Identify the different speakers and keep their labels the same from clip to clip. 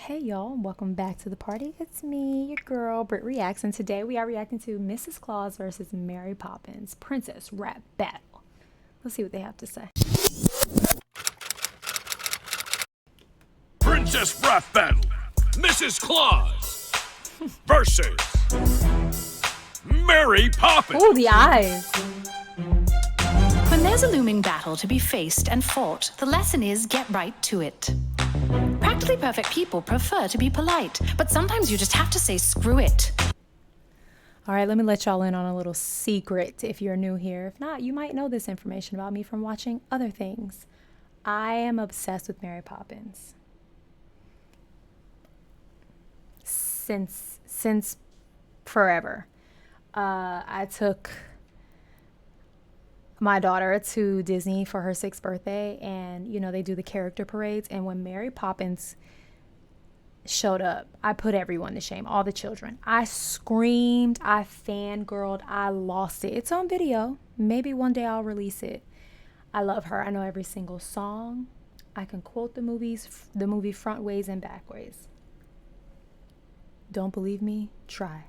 Speaker 1: Hey y'all, welcome back to the party. It's me, your girl, BrittReacts, and today we are reacting to Mrs. Claus versus Mary Poppins Princess Rap Battle. Let's see what they have to say.
Speaker 2: Princess Rap Battle, Mrs. Claus versus Mary Poppins.
Speaker 1: Oh, the eyes.
Speaker 3: When there's a looming battle to be faced and fought, the lesson is get right to it. Practically perfect people prefer to be polite, but sometimes you just have to say screw it.
Speaker 1: All right, let me let y'all in on a little secret if you're new here. If not, you might know this information about me from watching other things. I am obsessed with Mary Poppins. Since forever. I took my daughter to Disney for her 6th birthday, and you know they do the character parades, and when Mary Poppins showed up, I put everyone to shame, all the children. I screamed, I fangirled, I lost it. It's on video. Maybe one day I'll release it. I love her. I know every single song. I can quote the movie front ways and back ways. Don't believe me? Try.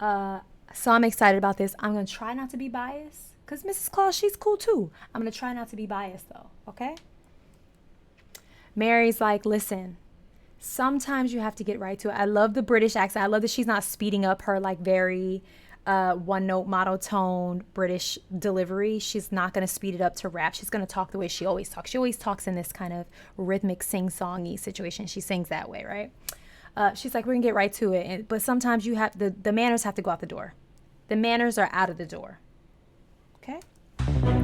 Speaker 1: So I'm excited about this. I'm gonna try not to be biased. Because Mrs. Claus, she's cool too. I'm going to try not to be biased though, okay? Mary's like, listen, sometimes you have to get right to it. I love the British accent. I love that she's not speeding up her like very one-note monotone British delivery. She's not going to speed it up to rap. She's going to talk the way she always talks. She always talks in this kind of rhythmic sing-songy situation. She sings that way, right? She's like, we're going to get right to it. But sometimes you have the manners have to go out the door. The manners are out of the door. Okay.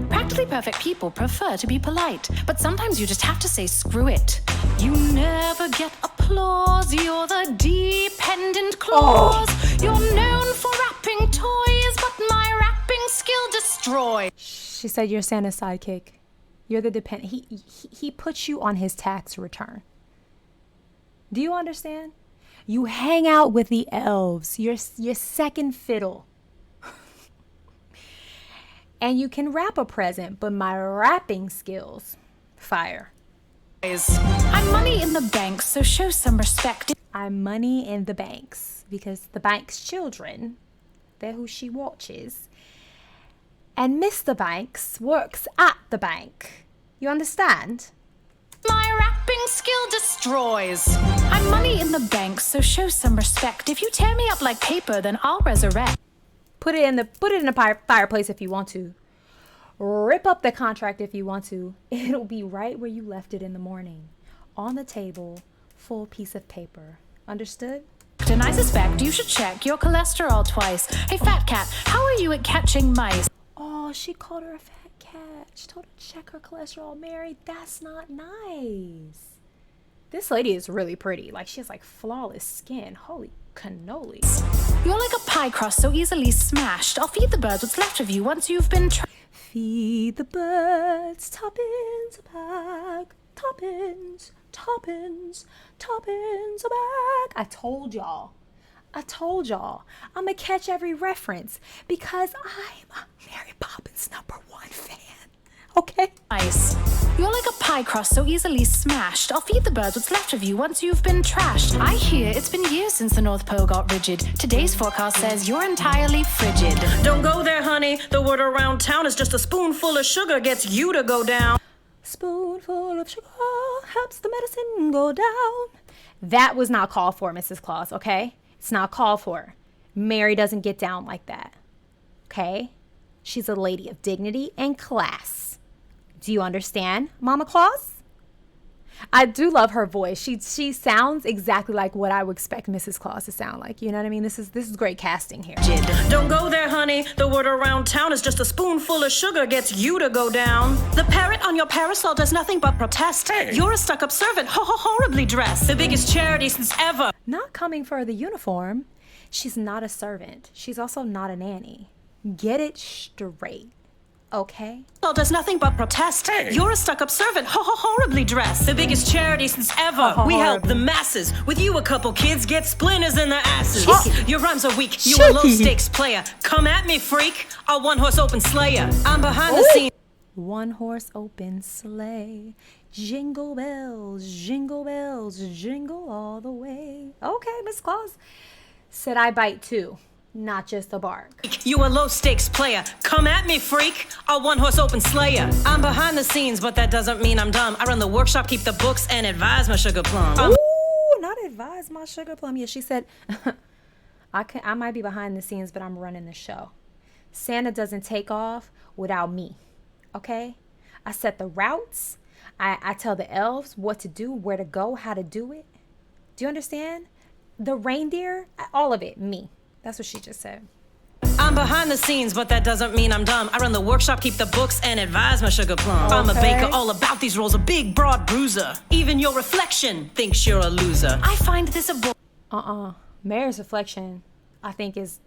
Speaker 3: Practically perfect people prefer to be polite, but sometimes you just have to say screw it. You never get applause, you're the dependent clause. You're known for rapping toys, but my rapping skill destroys.
Speaker 1: She said you're Santa's sidekick. You're the dependent. He puts you on his tax return. Do you understand? You hang out with the elves. You're second fiddle. And you can wrap a present, but my rapping skills, fire.
Speaker 3: I'm money in the bank, so show some respect.
Speaker 1: I'm money in the banks, because the bank's children, they're who she watches. And Mr. Banks works at the bank. You understand?
Speaker 3: My rapping skill destroys. I'm money in the bank, so show some respect. If you tear me up like paper, then I'll resurrect.
Speaker 1: Put it in the fireplace if you want to. Rip up the contract if you want to. It'll be right where you left it in the morning. On the table, full piece of paper. Understood?
Speaker 3: And I suspect you should check your cholesterol twice. Hey, fat cat, how are you at catching mice?
Speaker 1: Oh, she called her a fat cat. She told her to check her cholesterol. Mary, that's not nice. This lady is really pretty. Like, she has like flawless skin. Holy cannolis.
Speaker 3: You're like a pie crust so easily smashed. I'll feed the birds what's left of you once you've been
Speaker 1: Feed the birds, toppins a bag. Toppins, toppins, toppins a bag. I told y'all. I'm gonna catch every reference because I'm Mary Poppins' #1 fan. Okay?
Speaker 3: Nice. You're like a pie crust so easily smashed. I'll feed the birds what's left of you once you've been trashed. I hear it's been years since the North Pole got rigid. Today's forecast says you're entirely frigid.
Speaker 4: Don't go there, honey. The word around town is just a spoonful of sugar gets you to go down.
Speaker 1: Spoonful of sugar helps the medicine go down. That was not called for, Mrs. Claus, okay? It's not called for. Mary doesn't get down like that, okay? She's a lady of dignity and class. Do you understand, Mama Claus? I do love her voice. She sounds exactly like what I would expect Mrs. Claus to sound like. You know what I mean? This is great casting here.
Speaker 4: Don't go there, honey. The word around town is just a spoonful of sugar gets you to go down. The parrot on your parasol does nothing but protest. Hey. You're a stuck-up servant, horribly dressed. The biggest charity since ever.
Speaker 1: Not coming for the uniform. She's not a servant. She's also not a nanny. Get it straight. Okay.
Speaker 4: Does nothing but protest. Hey. You're a stuck-up servant, horribly dressed. The biggest charity since ever. We help the masses. With you, a couple kids get splinters in their asses. Your rhymes are weak. You a low-stakes player. Come at me, freak. A one-horse open slayer. I'm behind the scenes.
Speaker 1: One horse open sleigh. Jingle bells, jingle all the way. Okay, Miss Claus said I bite too, not just the bark.
Speaker 4: You a low stakes player. Come at me, freak. A one horse open slayer. I'm behind the scenes, but that doesn't mean I'm dumb. I run the workshop, keep the books, and advise my sugar plum.
Speaker 1: Ooh, not advise my sugar plum. Yeah, she said, I might be behind the scenes, but I'm running the show. Santa doesn't take off without me. Okay? I set the routes. I tell the elves what to do, where to go, how to do it. Do you understand? The reindeer, all of it, me. That's what she just said.
Speaker 4: I'm behind the scenes, but that doesn't mean I'm dumb. I run the workshop, keep the books, and advise my sugar plum. Okay. I'm a baker, all about these rolls, a big, broad bruiser. Even your reflection thinks you're a loser. I find this a
Speaker 1: Mary's reflection, I think, is...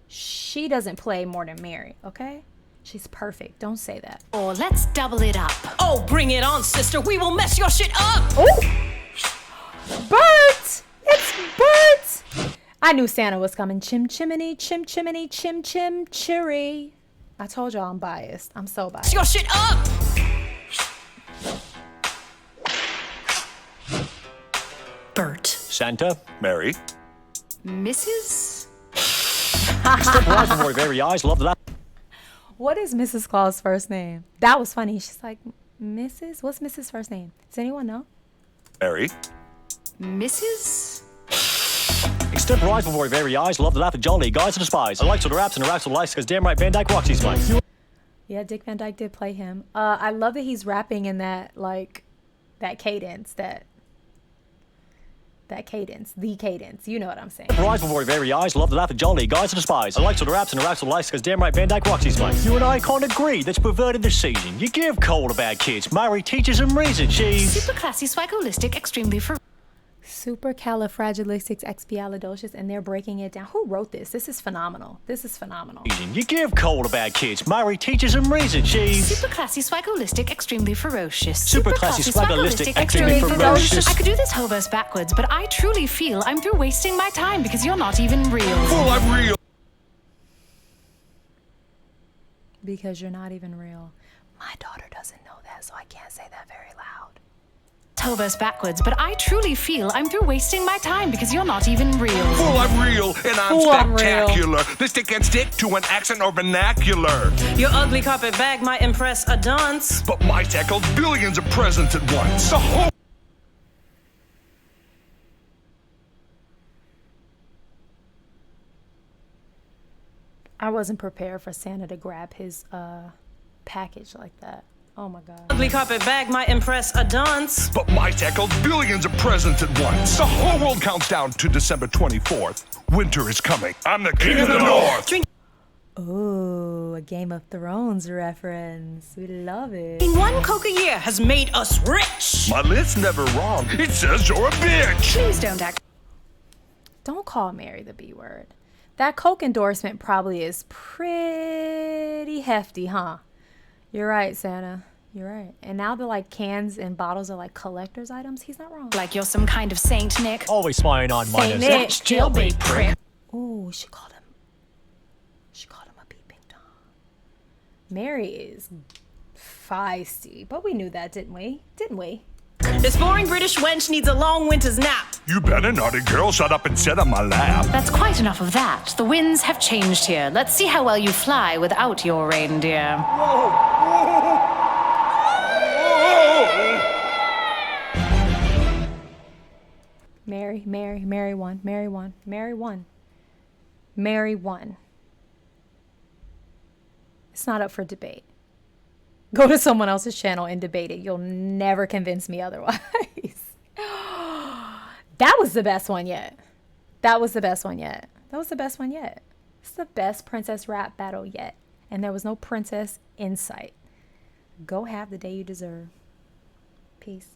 Speaker 1: She doesn't play more than Mary, okay? She's perfect. Don't say that.
Speaker 3: Or let's double it up.
Speaker 4: Oh, bring it on, sister. We will mess your shit up.
Speaker 1: Oh! Bert! It's Bert! I knew Santa was coming. Chim chimney, chim chimney, chim chim chiri. I told y'all I'm biased. I'm so biased.
Speaker 4: Your shit up! Bert.
Speaker 2: Santa, Mary.
Speaker 3: Mrs.?
Speaker 5: Step right before your very eyes. Love that.
Speaker 1: What is Mrs. Claus' first name? That was funny. She's like, Mrs.? What's Mrs.'s first name? Does anyone know?
Speaker 2: Mary.
Speaker 3: Mrs.?
Speaker 5: Step right before your very eyes. Love the laugh at jolly guys and despise. I like to the raps and the raps of life because damn right Van Dyke rocks these mics.
Speaker 1: Yeah, Dick Van Dyke did play him. I love that he's rapping in that, like, that cadence, the cadence. You know what I'm saying.
Speaker 5: Right before your very eyes. Love the laugh at jolly guys and despise. I like to the raps and the raps of life because damn right Van Dyke rocks these mics. You and I can't agree. That's perverted this season. You give coal to bad kids. Mary teaches them reason. She's
Speaker 3: Super classy, swagolistic, extremely
Speaker 1: Supercalifragilisticexpialidocious, and they're breaking it down. Who wrote this? This is phenomenal.
Speaker 5: You give coal to bad kids. Mary teaches them reason. She's
Speaker 3: super classy, swagolistic, extremely ferocious.
Speaker 5: Super classy, swagolistic, extremely ferocious.
Speaker 3: I could do this whole verse backwards, but I truly feel I'm through wasting my time because you're not even real.
Speaker 2: Well, I'm real.
Speaker 1: Because you're not even real. My daughter doesn't know that, so I can't say that very loud.
Speaker 3: Whole verse backwards, but I truly feel I'm through wasting my time because you're not even real.
Speaker 2: Well, I'm real, and I'm spectacular. This stick can stick to an accent or vernacular.
Speaker 4: Your ugly carpet bag might impress a dunce,
Speaker 2: But my tackles billions of presents at once. The whole
Speaker 1: I wasn't prepared for Santa to grab his package like that. Oh my God.
Speaker 4: ugly carpet bag might impress a dunce.
Speaker 2: But my tackles billions of presents at once. The whole world counts down to December 24th. Winter is coming. I'm the king of the north.
Speaker 1: Ooh, a Game of Thrones reference. We love it.
Speaker 4: One Coke a year has made us rich.
Speaker 2: My list's never wrong. It says you're a bitch.
Speaker 3: Please don't act.
Speaker 1: Don't call Mary the B word. That Coke endorsement probably is pretty hefty, huh? You're right, Santa. You're right. And now the like cans and bottles are like collector's items. He's not wrong.
Speaker 3: Like you're some kind of saint, Nick.
Speaker 5: always spying on
Speaker 1: Saint
Speaker 5: minors.
Speaker 1: Nick.
Speaker 3: Jailbait prick.
Speaker 1: Ooh, she called him a peeping Tom. Mary is feisty, but we knew that, didn't we?
Speaker 4: This boring British wench needs a long winter's nap.
Speaker 2: You better, naughty girl, shut up and sit on my lap.
Speaker 3: That's quite enough of that. The winds have changed here. Let's see how well you fly without your reindeer.
Speaker 1: Mary won. It's not up for debate. Go to someone else's channel and debate it. You'll never convince me otherwise. That was the best one yet. It's the best princess rap battle yet. And there was no princess in sight. Go have the day you deserve. Peace.